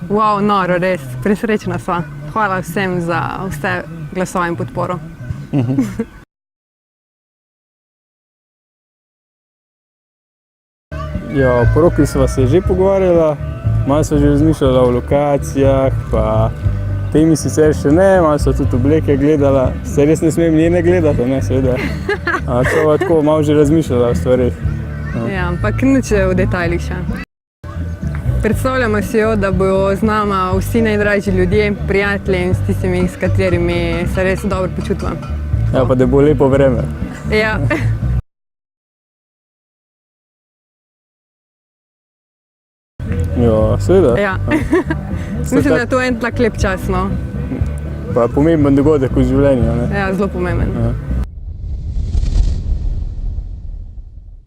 Wow, noro, res, presrečna sva. Hvala vsem za vse glasove in podporo. Ja, o poroki sva se že pogovarjala, malo sva že razmišljala o lokacijah, pa temi sicer še ne, malo sva tudi obleke gledala. Se res ne smem njene gledati, ne, seveda. Sva tako malo že razmišljala o stvarih. Ja, ampak nič v detajlih še. Predstavljamo si jo, da bojo z nama vsi najdražji ljudje, prijatelji in s tistimi, s katerimi se res dobro počutimo. Ja, pa da bo lepo vreme. Ja. Ja, seveda. Ja. Mislim, da je to en tak lep čas, no. Pa pomemben dogodek v življenju, ne? Ja, zelo pomemben. Ja.